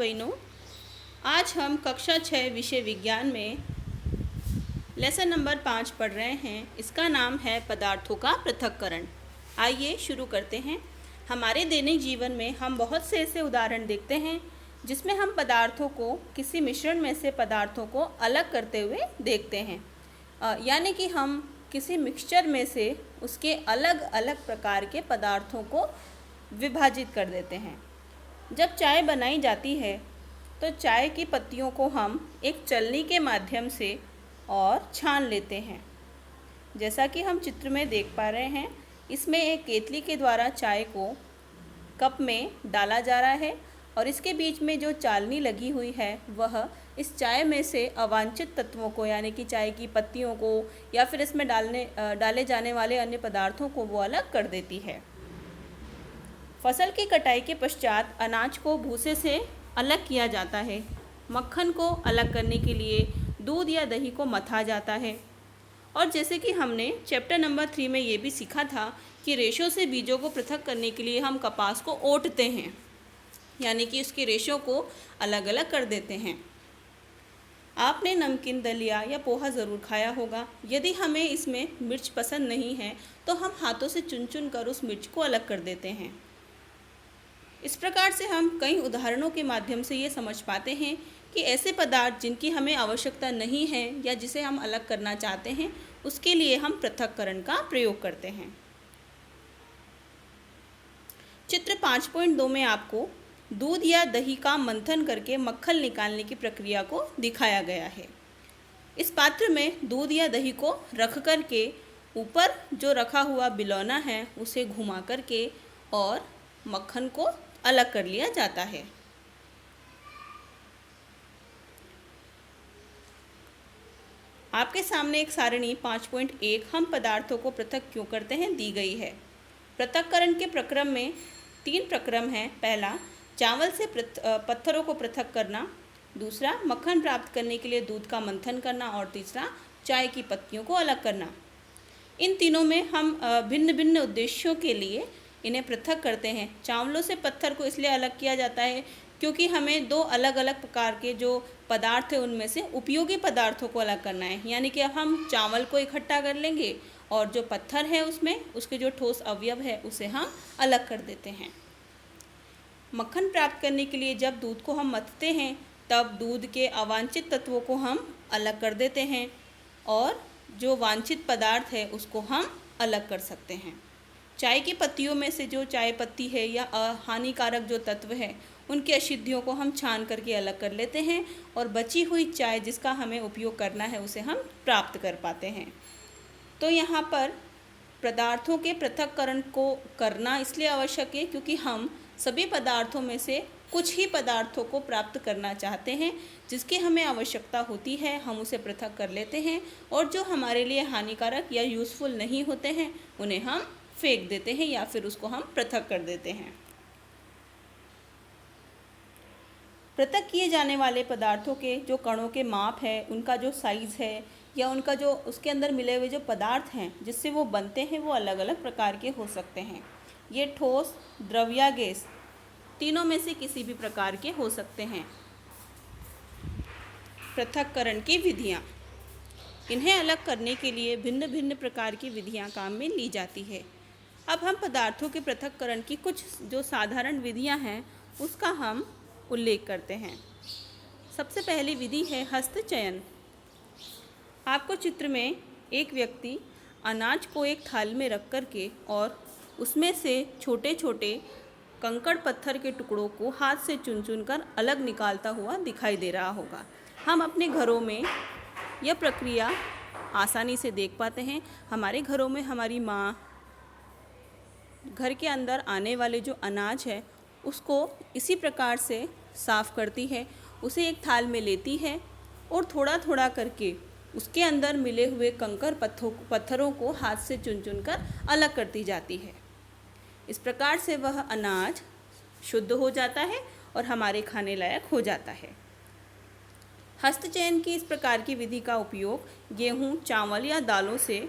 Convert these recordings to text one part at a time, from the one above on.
बहनों, आज हम कक्षा 6 विषय विज्ञान में लेसन नंबर 5 पढ़ रहे हैं। इसका नाम है पदार्थों का पृथक्करण। आइए शुरू करते हैं। हमारे दैनिक जीवन में हम बहुत से ऐसे उदाहरण देखते हैं जिसमें हम पदार्थों को किसी मिश्रण में से पदार्थों को अलग करते हुए देखते हैं। यानी कि हम किसी मिक्सचर में से उसके अलग अलग प्रकार के पदार्थों को विभाजित कर देते हैं। जब चाय बनाई जाती है तो चाय की पत्तियों को हम एक चलनी के माध्यम से और छान लेते हैं। जैसा कि हम चित्र में देख पा रहे हैं, इसमें एक केतली के द्वारा चाय को कप में डाला जा रहा है और इसके बीच में जो चालनी लगी हुई है वह इस चाय में से अवांछित तत्वों को यानी कि चाय की पत्तियों को या फिर इसमें डाले जाने वाले अन्य पदार्थों को वो अलग कर देती है। फसल की कटाई के पश्चात अनाज को भूसे से अलग किया जाता है। मक्खन को अलग करने के लिए दूध या दही को मथा जाता है। और जैसे कि हमने चैप्टर नंबर 3 में ये भी सीखा था कि रेशों से बीजों को पृथक करने के लिए हम कपास को ओटते हैं, यानी कि उसके रेशों को अलग अलग कर देते हैं। आपने नमकीन, दलिया या पोहा ज़रूर खाया होगा। यदि हमें इसमें मिर्च पसंद नहीं है तो हम हाथों से चुन चुन कर उस मिर्च को अलग कर देते हैं। इस प्रकार से हम कई उदाहरणों के माध्यम से ये समझ पाते हैं कि ऐसे पदार्थ जिनकी हमें आवश्यकता नहीं है या जिसे हम अलग करना चाहते हैं, उसके लिए हम पृथक्करण का प्रयोग करते हैं। चित्र 5.2 में आपको दूध या दही का मंथन करके मक्खन निकालने की प्रक्रिया को दिखाया गया है। इस पात्र में दूध या दही को रख कर के ऊपर जो रखा हुआ बिलौना है उसे घुमा करके और मक्खन को अलग कर लिया जाता है। आपके सामने एक सारणी 5.1 हम पदार्थों को पृथक क्यों करते हैं दी गई है। पृथक्करण के प्रक्रम में 3 प्रक्रम हैं। पहला, चावल से पत्थरों को पृथक करना। दूसरा, मक्खन प्राप्त करने के लिए दूध का मंथन करना। और तीसरा, चाय की पत्तियों को अलग करना। इन तीनों में हम भिन्न भिन्न उद्देश्यों के लिए इन्हें पृथक करते हैं। चावलों से पत्थर को इसलिए अलग किया जाता है क्योंकि हमें 2 अलग अलग प्रकार के जो पदार्थ हैं उनमें से उपयोगी पदार्थों को अलग करना है। यानी कि हम चावल को इकट्ठा कर लेंगे और जो पत्थर है उसमें उसके जो ठोस अवयव है उसे हम अलग कर देते हैं। मक्खन प्राप्त करने के लिए जब दूध को हम मथते हैं तब दूध के अवांछित तत्वों को हम अलग कर देते हैं और जो वांछित पदार्थ है उसको हम अलग कर सकते हैं। चाय की पत्तियों में से जो चाय पत्ती है या हानिकारक जो तत्व है उनकी अशुद्धियों को हम छान करके अलग कर लेते हैं और बची हुई चाय जिसका हमें उपयोग करना है उसे हम प्राप्त कर पाते हैं। तो यहाँ पर पदार्थों के पृथक्करण को करना इसलिए आवश्यक है क्योंकि हम सभी पदार्थों में से कुछ ही पदार्थों को प्राप्त करना चाहते हैं। जिसकी हमें आवश्यकता होती है हम उसे पृथक कर लेते हैं और जो हमारे लिए हानिकारक या यूज़फुल नहीं होते हैं उन्हें हम फेंक देते हैं या फिर उसको हम पृथक कर देते हैं। पृथक किए जाने वाले पदार्थों के जो कणों के माप है, उनका जो साइज़ है या उनका जो उसके अंदर मिले हुए जो पदार्थ हैं जिससे वो बनते हैं वो अलग अलग प्रकार के हो सकते हैं। ये ठोस, द्रव या गैस तीनों में से किसी भी प्रकार के हो सकते हैं। पृथक्करण की विधियाँ, इन्हें अलग करने के लिए भिन्न भिन्न प्रकार की विधियाँ काम में ली जाती है। अब हम पदार्थों के पृथक्करण की कुछ जो साधारण विधियाँ हैं उसका हम उल्लेख करते हैं। सबसे पहली विधि है हस्तचयन। आपको चित्र में एक व्यक्ति अनाज को एक थाल में रख कर के और उसमें से छोटे छोटे कंकड़ पत्थर के टुकड़ों को हाथ से चुन चुन कर अलग निकालता हुआ दिखाई दे रहा होगा। हम अपने घरों में यह प्रक्रिया आसानी से देख पाते हैं। हमारे घरों में हमारी माँ घर के अंदर आने वाले जो अनाज है उसको इसी प्रकार से साफ़ करती है। उसे एक थाल में लेती है और थोड़ा थोड़ा करके उसके अंदर मिले हुए कंकड़ पत्थरों को हाथ से चुन चुन कर अलग करती जाती है। इस प्रकार से वह अनाज शुद्ध हो जाता है और हमारे खाने लायक हो जाता है। हस्तचयन की इस प्रकार की विधि का उपयोग गेहूँ, चावल या दालों से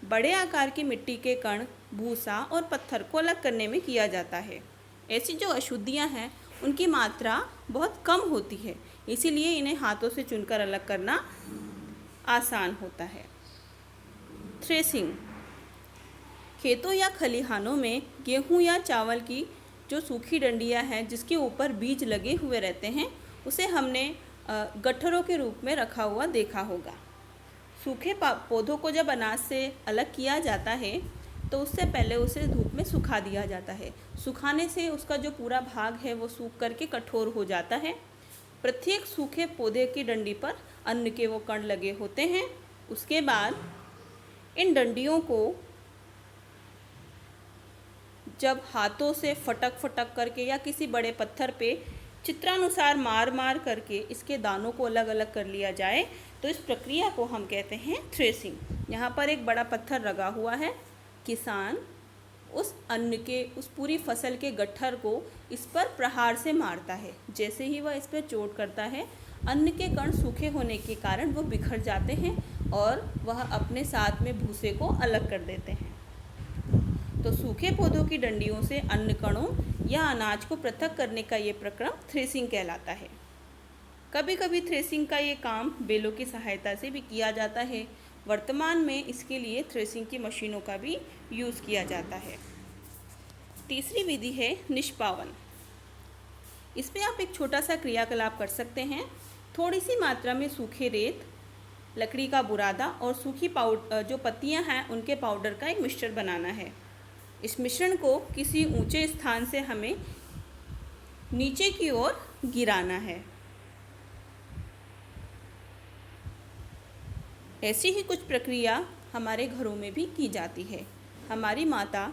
बड़े आकार की मिट्टी के कण, भूसा और पत्थर को अलग करने में किया जाता है। ऐसी जो अशुद्धियाँ हैं उनकी मात्रा बहुत कम होती है, इसीलिए इन्हें हाथों से चुनकर अलग करना आसान होता है। थ्रेसिंग। खेतों या खलिहानों में गेहूं या चावल की जो सूखी डंडियां हैं जिसके ऊपर बीज लगे हुए रहते हैं, उसे हमने गट्ठरों के रूप में रखा हुआ देखा होगा। सूखे पौधों को जब अनाज से अलग किया जाता है तो उससे पहले उसे धूप में सुखा दिया जाता है। सुखाने से उसका जो पूरा भाग है वो सूख करके कठोर हो जाता है। प्रत्येक सूखे पौधे की डंडी पर अन्न के वो कण लगे होते हैं। उसके बाद इन डंडियों को जब हाथों से फटक फटक करके या किसी बड़े पत्थर पे चित्रानुसार मार मार करके इसके दानों को अलग अलग कर लिया जाए तो इस प्रक्रिया को हम कहते हैं थ्रेसिंग। यहाँ पर एक बड़ा पत्थर लगा हुआ है। किसान उस अन्न के, उस पूरी फसल के गट्ठर को इस पर प्रहार से मारता है। जैसे ही वह इस पर चोट करता है, अन्न के कण सूखे होने के कारण वो बिखर जाते हैं और वह अपने साथ में भूसे को अलग कर देते हैं। तो सूखे पौधों की डंडियों से अन्न कणों या अनाज को पृथक करने का ये प्रक्रम थ्रेसिंग कहलाता है। कभी कभी थ्रेसिंग का ये काम बेलों की सहायता से भी किया जाता है। वर्तमान में इसके लिए थ्रेसिंग की मशीनों का भी यूज़ किया जाता है। तीसरी विधि है निष्पावन। इसमें आप एक छोटा सा क्रियाकलाप कर सकते हैं। थोड़ी सी मात्रा में सूखे रेत, लकड़ी का बुरादा और सूखी जो पत्तियां हैं उनके पाउडर का एक मिश्रण बनाना है। इस मिश्रण को किसी ऊंचे स्थान से हमें नीचे की ओर गिराना है। ऐसी ही कुछ प्रक्रिया हमारे घरों में भी की जाती है। हमारी माता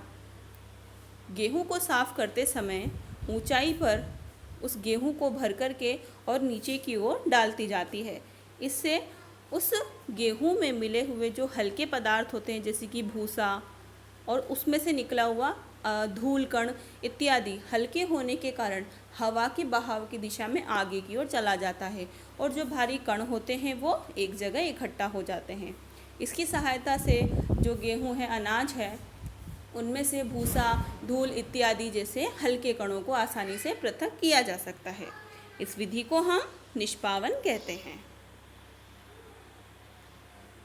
गेहूं को साफ करते समय ऊंचाई पर उस गेहूं को भर कर के और नीचे की ओर डालती जाती है। इससे उस गेहूं में मिले हुए जो हल्के पदार्थ होते हैं जैसे कि भूसा और उसमें से निकला हुआ धूल कण इत्यादि हल्के होने के कारण हवा के बहाव की दिशा में आगे की ओर चला जाता है और जो भारी कण होते हैं वो एक जगह इकट्ठा हो जाते हैं। इसकी सहायता से जो गेहूं है, अनाज है, उनमें से भूसा, धूल इत्यादि जैसे हल्के कणों को आसानी से पृथक किया जा सकता है। इस विधि को हम निष्पावन कहते हैं।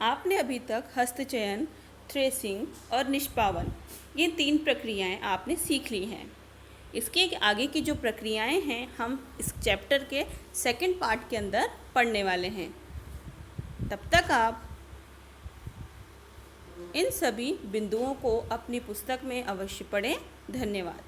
आपने अभी तक हस्तचयन, थ्रेसिंग और निष्पावन ये 3 प्रक्रियाएं आपने सीख ली हैं। इसके आगे की जो प्रक्रियाएं हैं हम इस चैप्टर के 2nd पार्ट के अंदर पढ़ने वाले हैं। तब तक आप इन सभी बिंदुओं को अपनी पुस्तक में अवश्य पढ़ें। धन्यवाद।